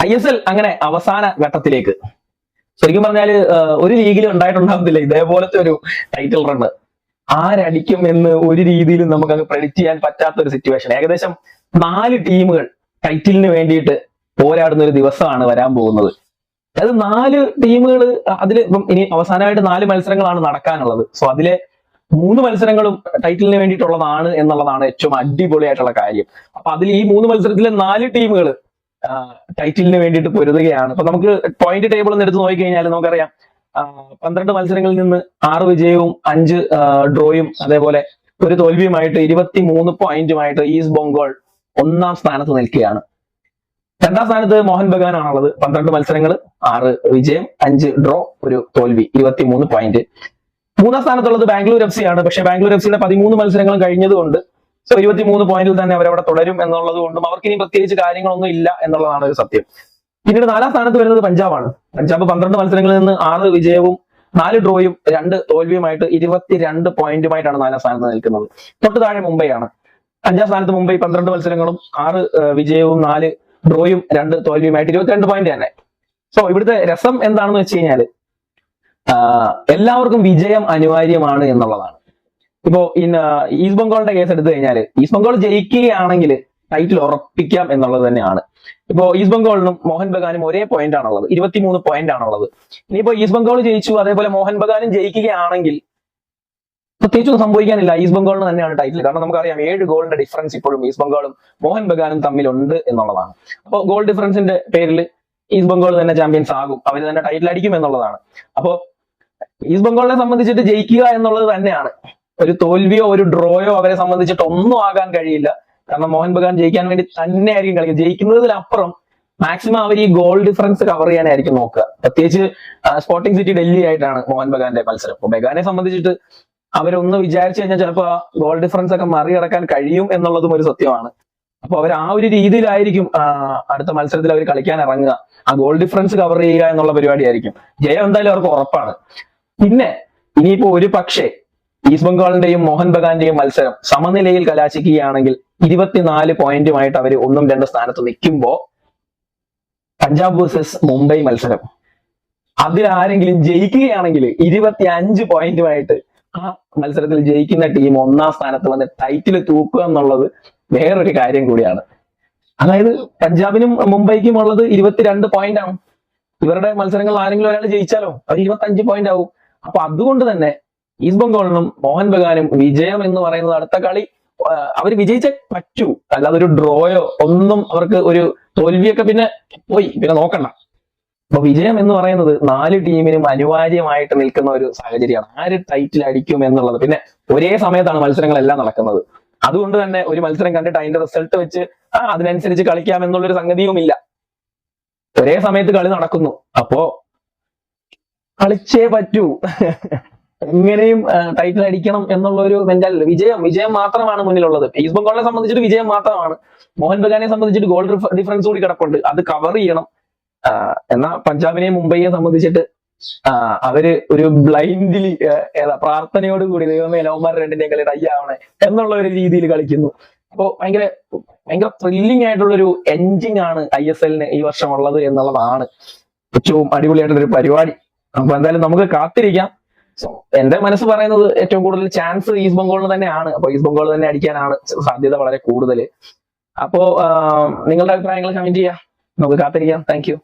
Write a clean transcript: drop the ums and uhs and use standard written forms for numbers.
ISL അങ്ങനെ അവസാന ഘട്ടത്തിലേക്ക്. ശരിക്കും പറഞ്ഞാല് ഒരു ലീഗിൽ ഉണ്ടായിട്ടുണ്ടാകുന്നില്ല ഇതേപോലത്തെ ഒരു ടൈറ്റിൽ റണ്ണ്. ആരടിക്കും എന്ന് ഒരു രീതിയിലും നമുക്ക് അങ്ങ് പ്രെഡിക്റ്റ് ചെയ്യാൻ പറ്റാത്ത ഒരു സിറ്റുവേഷൻ. ഏകദേശം 4 ടീമുകൾ ടൈറ്റിലിന് വേണ്ടിയിട്ട് പോരാടുന്ന ഒരു ദിവസമാണ് വരാൻ പോകുന്നത്. അതായത് 4 ടീമുകൾ, അതിൽ ഇപ്പം ഇനി അവസാനമായിട്ട് 4 മത്സരങ്ങളാണ് നടക്കാനുള്ളത്. സോ അതിലെ 3 മത്സരങ്ങളും ടൈറ്റിലിന് വേണ്ടിയിട്ടുള്ളതാണ് എന്നുള്ളതാണ് ഏറ്റവും അടിപൊളിയായിട്ടുള്ള കാര്യം. അപ്പൊ അതിൽ ഈ 3 മത്സരത്തിലെ 4 ടീമുകൾ ടൈറ്റിലിന് വേണ്ടിയിട്ട് പൊരുതുകയാണ്. അപ്പൊ നമുക്ക് പോയിന്റ് ടേബിൾ ഒന്ന് എടുത്ത് നോക്കിക്കഴിഞ്ഞാൽ നമുക്കറിയാം 12 മത്സരങ്ങളിൽ നിന്ന് 6 വിജയവും 5 ഡ്രോയും അതേപോലെ ഒരു തോൽവിയുമായിട്ട് 23 പോയിന്റുമായിട്ട് ഈസ്റ്റ് ബംഗാൾ 1ാം സ്ഥാനത്ത് നിൽക്കുകയാണ്. 2ാം സ്ഥാനത്ത് മോഹൻ ബഗാൻ ആണുള്ളത്. 12 മത്സരങ്ങൾ, 6 വിജയം, 5 ഡ്രോ, ഒരു തോൽവി, 23 പോയിന്റ്. 3ാം സ്ഥാനത്തുള്ളത് ബാംഗ്ലൂർ FC ആണ്. പക്ഷെ ബാംഗ്ലൂർ FC യുടെ 13 മത്സരങ്ങളും കഴിഞ്ഞതുകൊണ്ട് 23 പോയിന്റിൽ തന്നെ അവരവിടെ തുടരും എന്നുള്ളത് കൊണ്ടും അവർക്ക് ഇനി പ്രത്യേകിച്ച് കാര്യങ്ങളൊന്നും ഇല്ല എന്നുള്ളതാണ് ഒരു സത്യം. പിന്നീട് 4ാം സ്ഥാനത്ത് വരുന്നത് പഞ്ചാബാണ്. പഞ്ചാബ് 12 മത്സരങ്ങളിൽ നിന്ന് 6 വിജയവും 4 ഡ്രോയും 2 തോൽവിയുമായിട്ട് 22 പോയിന്റുമായിട്ടാണ് 4ാം സ്ഥാനത്ത് നിൽക്കുന്നത്. തൊട്ട് താഴെ മുംബൈയാണ്. 5ാം സ്ഥാനത്ത് മുംബൈ 12 മത്സരങ്ങളും 6 വിജയവും 4 ഡ്രോയും 2 തോൽവിയുമായിട്ട് 22 പോയിന്റ് തന്നെ. സോ ഇവിടുത്തെ രസം എന്താണെന്ന് വെച്ച് കഴിഞ്ഞാല് എല്ലാവർക്കും വിജയം അനിവാര്യമാണ് എന്നുള്ളതാണ്. ഇപ്പോ ഈസ്റ്റ് ബംഗാളിന്റെ കേസ് എടുത്തു കഴിഞ്ഞാൽ ഈസ്റ്റ് ബംഗാൾ ജയിക്കുകയാണെങ്കിൽ ടൈറ്റിൽ ഉറപ്പിക്കാം എന്നുള്ളത് തന്നെയാണ്. ഇപ്പോ ഈസ്റ്റ് ബംഗാളിനും മോഹൻ ബഗാനും ഒരേ പോയിന്റ് ആണുള്ളത്, 23 പോയിന്റ് ആണുള്ളത്. ഇനിയിപ്പോ ഈസ്റ്റ് ബംഗാൾ ജയിച്ചു, അതേപോലെ മോഹൻ ബഗാനും ജയിക്കുകയാണെങ്കിൽ പ്രത്യേകിച്ചൊന്നും സംഭവിക്കാനില്ല, ഈസ്റ്റ് ബംഗാളിന് തന്നെയാണ് ടൈറ്റിൽ. കാരണം നമുക്കറിയാം 7 ഗോളിന്റെ ഡിഫറൻസ് ഇപ്പോഴും ഈസ്റ്റ് ബംഗാളും മോഹൻ ബഗാനും തമ്മിലുണ്ട് എന്നുള്ളതാണ്. അപ്പോൾ ഗോൾ ഡിഫറൻസിന്റെ പേരിൽ ഈസ്റ്റ് ബംഗാൾ തന്നെ ചാമ്പ്യൻസ് ആകും, അവർ തന്നെ ടൈറ്റിൽ അടിക്കും എന്നുള്ളതാണ്. അപ്പോ ഈസ്റ്റ് ബംഗാളിനെ സംബന്ധിച്ചിട്ട് ജയിക്കുക എന്നുള്ളത് തന്നെയാണ്. ഒരു തോൽവിയോ ഒരു ഡ്രോയോ അവരെ സംബന്ധിച്ചിട്ട് ഒന്നും ആകാൻ കഴിയില്ല. കാരണം മോഹൻ ബഗാൻ ജയിക്കാൻ വേണ്ടി തന്നെ ആയിരിക്കും കളിക്കുക. ജയിക്കുന്നതിലപ്പുറം മാക്സിമം അവർ ഈ ഗോൾ ഡിഫറൻസ് കവർ ചെയ്യാനായിരിക്കും നോക്കുക. പ്രത്യേകിച്ച് സ്പോർട്ടിംഗ് സിറ്റി ഡൽഹി ആയിട്ടാണ് മോഹൻ ബഗാന്റെ മത്സരം. അപ്പൊ ബഗാനെ സംബന്ധിച്ചിട്ട് അവരൊന്ന് വിചാരിച്ചു കഴിഞ്ഞാൽ ചിലപ്പോൾ ആ ഗോൾ ഡിഫറൻസ് ഒക്കെ മറികടക്കാൻ കഴിയും എന്നുള്ളതും ഒരു സത്യമാണ്. അപ്പൊ അവർ ആ ഒരു രീതിയിലായിരിക്കും അടുത്ത മത്സരത്തിൽ അവർ കളിക്കാൻ ഇറങ്ങുക. ആ ഗോൾ ഡിഫറൻസ് കവർ ചെയ്യുക എന്നുള്ള പരിപാടിയായിരിക്കും. ജയം എന്തായാലും അവർക്ക് ഉറപ്പാണ്. പിന്നെ ഇനിയിപ്പോ ഒരു പക്ഷേ ഈസ്റ്റ് ബംഗാളിന്റെയും മോഹൻ ബഗാന്റെയും മത്സരം സമനിലയിൽ കലാശിക്കുകയാണെങ്കിൽ 24 പോയിന്റുമായിട്ട് അവർ 1ഉം 2 സ്ഥാനത്ത് നിൽക്കുമ്പോ പഞ്ചാബ് വേഴ്സസ് മുംബൈ മത്സരം അതിൽ ആരെങ്കിലും ജയിക്കുകയാണെങ്കിൽ 25 പോയിന്റുമായിട്ട് ആ മത്സരത്തിൽ ജയിക്കുന്ന ടീം 1ാം സ്ഥാനത്ത് വന്ന് ടൈറ്റിൽ തൂക്കുക എന്നുള്ളത് വേറൊരു കാര്യം കൂടിയാണ്. അതായത് പഞ്ചാബിനും മുംബൈക്കും ഉള്ളത് 22 പോയിന്റ് ആണ്. ഇവരുടെ മത്സരങ്ങൾ ആരെങ്കിലും ഒരാൾ ജയിച്ചാലോ അവർ 25 പോയിന്റ് ആവും. അപ്പൊ അതുകൊണ്ട് തന്നെ ഈസ്റ്റ് ബംഗാളിനും മോഹൻ ബഗാനും വിജയം എന്ന് പറയുന്നത് അടുത്ത കളി അവർ വിജയിച്ചേ പറ്റൂ, അല്ലാതെ ഒരു ഡ്രോയോ ഒന്നും അവർക്ക് ഒരു തോൽവിയൊക്കെ പിന്നെ നോക്കണ്ട. അപ്പൊ വിജയം എന്ന് പറയുന്നത് 4 ടീമിനും അനിവാര്യമായിട്ട് നിൽക്കുന്ന ഒരു സാഹചര്യമാണ്. ആര് ടൈറ്റിൽ അടിക്കും എന്നുള്ളത്. പിന്നെ ഒരേ സമയത്താണ് മത്സരങ്ങളെല്ലാം നടക്കുന്നത്. അതുകൊണ്ട് തന്നെ ഒരു മത്സരം കണ്ടിട്ട് അതിന്റെ റിസൾട്ട് വെച്ച് അതിനനുസരിച്ച് കളിക്കാം എന്നുള്ളൊരു സംഗതിയുമില്ല. ഒരേ സമയത്ത് കളി നടക്കുന്നു, അപ്പോ കളിച്ചേ പറ്റൂ. എങ്ങനെയും ടൈറ്റിൽ അടിക്കണം എന്നുള്ള ഒരു മെന്റാലിറ്റി. വിജയം മാത്രമാണ് മുന്നിലുള്ളത്. ഈസ്റ്റ് ബംഗാളിനെ സംബന്ധിച്ചിട്ട് വിജയം മാത്രമാണ്. മോഹൻ ബഗാനെ സംബന്ധിച്ചിട്ട് ഗോൾ ഡിഫറൻസ് കൂടി കിടപ്പുണ്ട്, അത് കവർ ചെയ്യണം. എന്നാൽ പഞ്ചാബിനെയും മുംബൈയെ സംബന്ധിച്ചിട്ട് അവര് ഒരു ബ്ലൈൻഡ്ലി പ്രാർത്ഥനയോട് കൂടി ദൈവമേ ലവന്മാർ രണ്ടിന്റെയും കളി ടൈ ആവണേ എന്നുള്ള ഒരു രീതിയിൽ കളിക്കുന്നു. അപ്പോ ഭയങ്കര ത്രില്ലിംഗ് ആയിട്ടുള്ളൊരു എൻഡിങ് ആണ് ISLന് ഈ വർഷം ഉള്ളത് എന്നുള്ളതാണ് ഏറ്റവും അടിപൊളിയായിട്ടുള്ളൊരു പരിപാടി. അപ്പൊ എന്തായാലും നമുക്ക് കാത്തിരിക്കാം. സോ എന്റെ മനസ്സ് പറയുന്നത് ഏറ്റവും കൂടുതൽ ചാൻസ് ഈസ്റ്റ് ബംഗാളിന് തന്നെയാണ്. അപ്പൊ ഈസ്റ്റ് ബംഗാൾ തന്നെ അടിക്കാനാണ് സാധ്യത വളരെ കൂടുതൽ. അപ്പോ നിങ്ങളുടെ അഭിപ്രായങ്ങൾ കമന്റ് ചെയ്യാം, നമുക്ക് കാത്തിരിക്കാം. Thank you.